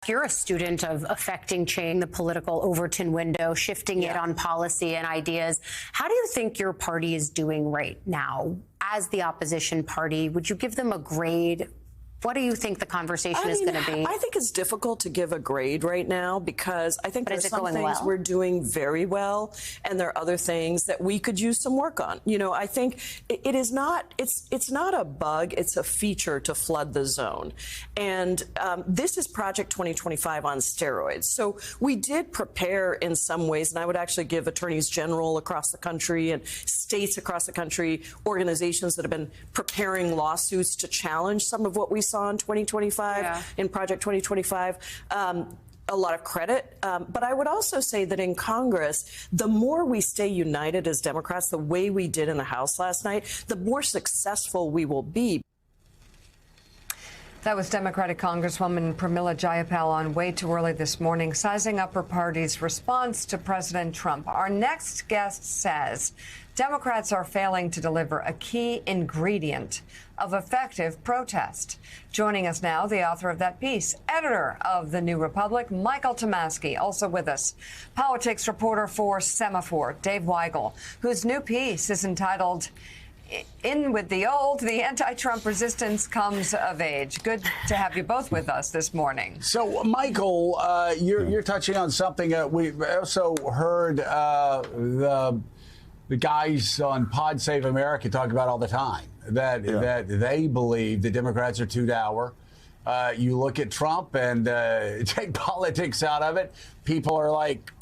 You're a student of affecting change, the political Overton window, shifting it on policy and ideas. How do you think your party is doing right now as the opposition party? Would you give them a grade? What do you think the conversation is going to be? I think it's difficult to give a grade right now because I think there's some things we're doing very well, and there are other things that we could use some work on. You know, I think it is not, it's not a bug, it's a feature to flood the zone. And this is Project 2025 on steroids. So we did prepare in some ways, and I would actually give attorneys general across the country and states across the country, organizations that have been preparing lawsuits to challenge some of what we saw in 2025 in Project 2025. A lot of credit. But I would also say that in Congress, the more we stay united as Democrats, the way we did in the House last night, the more successful we will be. That was Democratic Congresswoman Pramila Jayapal on Way Too Early this morning, sizing up her party's response to President Trump. Our next guest says Democrats are failing to deliver a key ingredient of effective protest. Joining us now, the author of that piece, editor of The New Republic, Michael Tomasky, also with us, politics reporter for Semaphore, Dave Weigel, whose new piece is entitled In with the Old, the Anti-Trump Resistance Comes of Age. Good to have you both with us this morning. So, Michael, you're touching on something we also heard the guys on Pod Save America talk about all the time, that they believe the Democrats are too dour. You look at Trump and take politics out of it, people are like,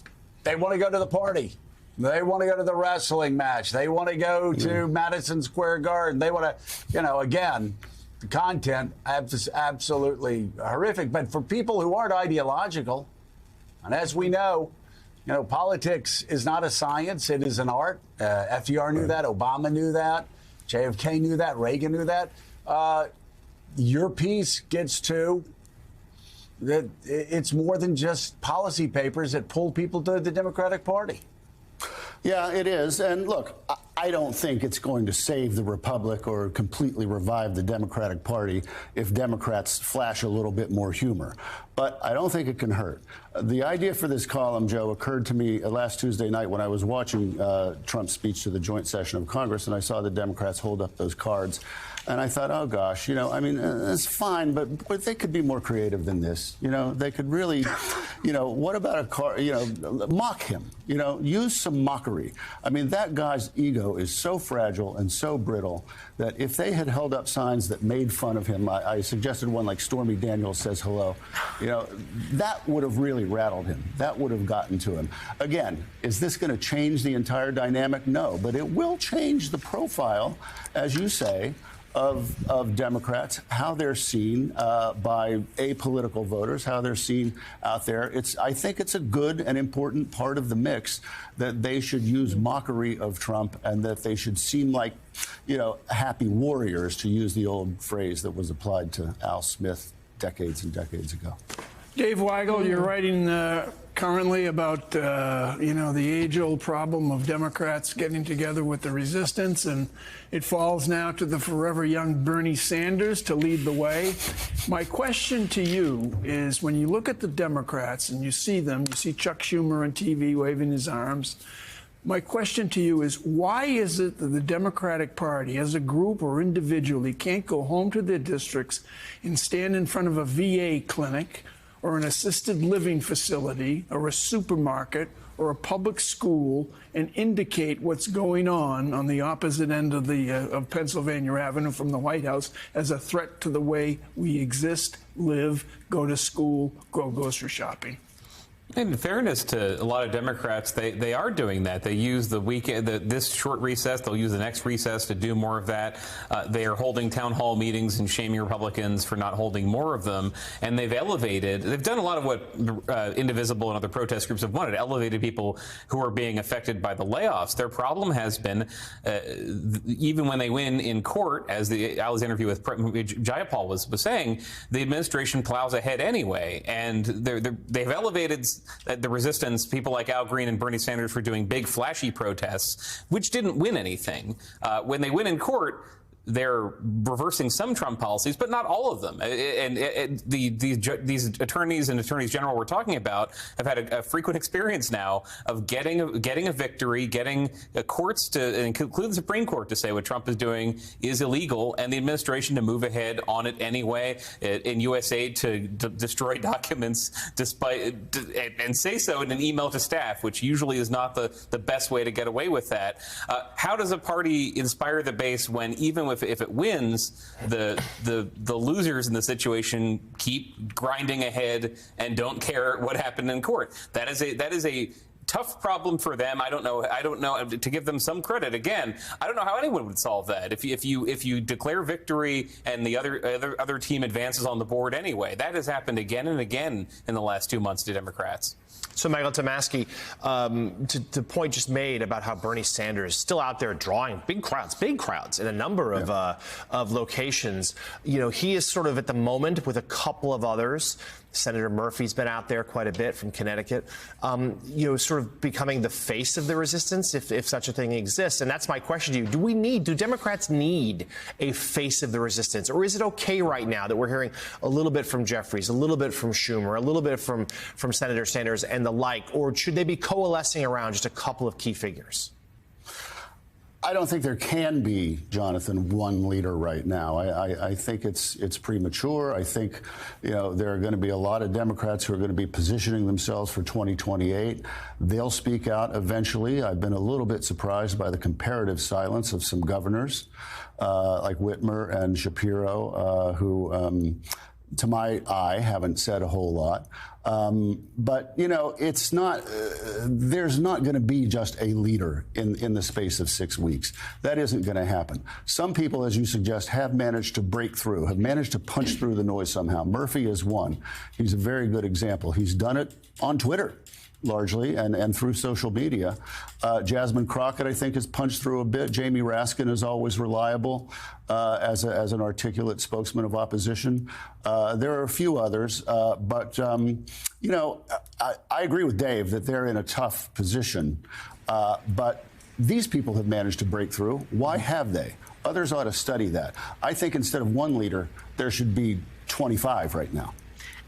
they want to go to the party. They want to go to the wrestling match. They want to go to Madison Square Garden. They want to, again, the content is absolutely horrific. But for people who aren't ideological, and as we know, politics is not a science. It is an art. FDR knew that. Obama knew that. JFK knew that. Reagan knew that. Your piece gets to that it's more than just policy papers that pull people to the Democratic Party. Yeah, it is. And look, I don't think it's going to save the Republic or completely revive the Democratic Party if Democrats flash a little bit more humor. But I don't think it can hurt. The idea for this column, Joe, occurred to me last Tuesday night when I was watching Trump's speech to the joint session of Congress, and I saw the Democrats hold up those cards. And I thought, oh, gosh, it's fine, but they could be more creative than this. They could really, what about a car, mock him, use some mockery. I mean, that guy's ego is so fragile and so brittle that if they had held up signs that made fun of him, I suggested one like Stormy Daniels says hello, that would have really rattled him. That would have gotten to him. Again, is this going to change the entire dynamic? No, but it will change the profile, as you say, of Democrats, how they're seen by apolitical voters, how they're seen out there. I think it's a good and important part of the mix that they should use mockery of Trump and that they should seem like, happy warriors, to use the old phrase that was applied to Al Smith decades and decades ago. Dave Weigel, you're writing currently about, the age-old problem of Democrats getting together with the resistance, and it falls now to the forever young Bernie Sanders to lead the way. My question to you is, when you look at the Democrats and you see them, you see Chuck Schumer on TV waving his arms, my question to you is, why is it that the Democratic Party, as a group or individually, can't go home to their districts and stand in front of a VA clinic or an assisted living facility or a supermarket or a public school and indicate what's going on the opposite end of Pennsylvania Avenue from the White House as a threat to the way we exist, live, go to school, go grocery shopping? In fairness to a lot of Democrats, they are doing that. They use the weekend, this short recess. They'll use the next recess to do more of that. They are holding town hall meetings and shaming Republicans for not holding more of them. And they've done a lot of what Indivisible and other protest groups have wanted, elevated people who are being affected by the layoffs. Their problem has been, even when they win in court, as Ali's interview with Jayapal was saying, the administration plows ahead anyway. And they've elevated the resistance, people like Al Green and Bernie Sanders, for doing big, flashy protests, which didn't win anything. When they win in court, they're reversing some Trump policies, but not all of them. And these attorneys and attorneys general we're talking about have had a frequent experience now of getting a victory, getting courts to, include the Supreme Court, to say what Trump is doing is illegal, and the administration to move ahead on it anyway. In USAID to destroy documents despite and say so in an email to staff, which usually is not the best way to get away with that. How does a party inspire the base when even if it wins, the losers in the situation keep grinding ahead and don't care what happened in court? That is a tough problem for them. I don't know. To give them some credit, again, I don't know how anyone would solve that. If you declare victory and the other team advances on the board anyway, that has happened again and again in the last 2 months to Democrats. So, Michael Tomasky, to the point just made about how Bernie Sanders is still out there drawing big crowds in a number of locations. You know, he is sort of at the moment with a couple of others. Senator Murphy's been out there quite a bit from Connecticut, you know, sort of becoming the face of the resistance, if such a thing exists. And that's my question to you. Do Democrats need a face of the resistance? Or is it okay right now that we're hearing a little bit from Jeffries, a little bit from Schumer, a little bit from Senator Sanders and the like? Or should they be coalescing around just a couple of key figures? I don't think there can be, Jonathan, one leader right now. I think it's premature. I think, you know, there are going to be a lot of Democrats who are going to be positioning themselves for 2028. They'll speak out eventually. I've been a little bit surprised by the comparative silence of some governors, like Whitmer and Shapiro, who, to my eye, haven't said a whole lot. But, you know, it's not, there's not going to be just a leader in the space of 6 weeks. That isn't going to happen. Some people, as you suggest, have managed to break through, have managed to punch through the noise somehow. Murphy is one. He's a very good example. He's done it on Twitter, largely, and through social media. Jasmine Crockett, I think, has punched through a bit. Jamie Raskin is always reliable as an articulate spokesman of opposition. There are a few others, but, you know, I agree with Dave that they're in a tough position, but these people have managed to break through. Why have they? Others ought to study that. I think instead of one leader, there should be 25 right now.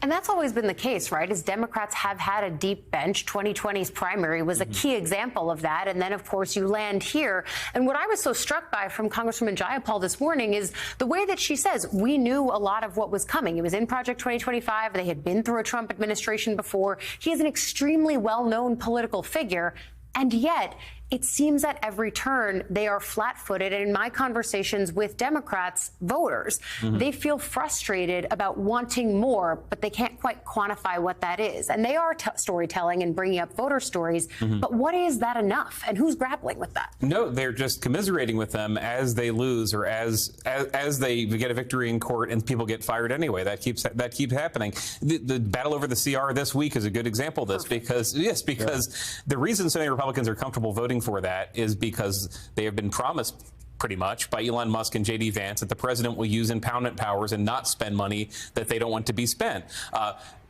And that's always been the case, right? As Democrats have had a deep bench. 2020's primary was a key example of that. And then, of course, you land here. And what I was so struck by from Congresswoman Jayapal this morning is the way that she says we knew a lot of what was coming. It was in Project 2025. They had been through a Trump administration before. He is an extremely well-known political figure. And yet, it seems at every turn they are flat-footed. And in my conversations with Democrats, voters, they feel frustrated about wanting more, but they can't quite quantify what that is. And they are storytelling and bringing up voter stories. But what is that enough? And who's grappling with that? No, they're just commiserating with them as they lose or as they get a victory in court and people get fired anyway. That keeps happening. The battle over the CR this week is a good example of this because the reason so many Republicans are comfortable voting for that is because they have been promised pretty much by Elon Musk and J.D. Vance that the president will use impoundment powers and not spend money that they don't want to be spent.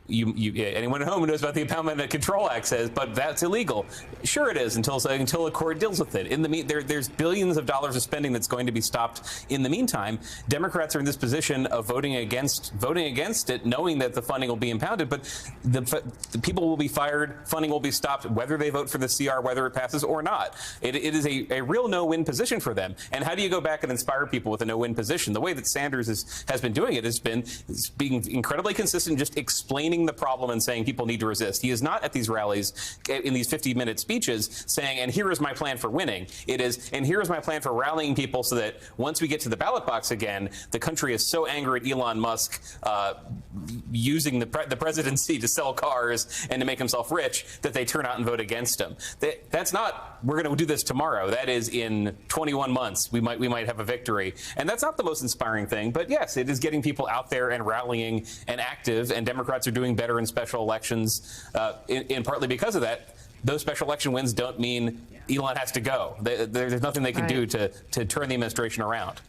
Anyone at home who knows about the Impoundment and Control Act says, but that's illegal. Sure it is until a court deals with it. There's billions of dollars of spending that's going to be stopped. In the meantime, Democrats are in this position of voting against it, knowing that the funding will be impounded, but the people will be fired, funding will be stopped, whether they vote for the CR, whether it passes or not. It is a real no-win position for them. And how do you go back and inspire people with a no-win position? The way that Sanders has been doing it has been being incredibly consistent, just explaining the problem and saying people need to resist. He is not at these rallies in these 50-minute speeches saying, and here is my plan for winning. It is, and here is my plan for rallying people so that once we get to the ballot box again, the country is so angry at Elon Musk using the presidency to sell cars and to make himself rich that they turn out and vote against him. That's not, we're going to do this tomorrow. That is in 21 months. We might have a victory. And that's not the most inspiring thing. But yes, it is getting people out there and rallying and active, and Democrats are doing better in special elections, in partly because of that. Those special election wins don't mean Elon has to go. There's nothing they can do to turn the administration around.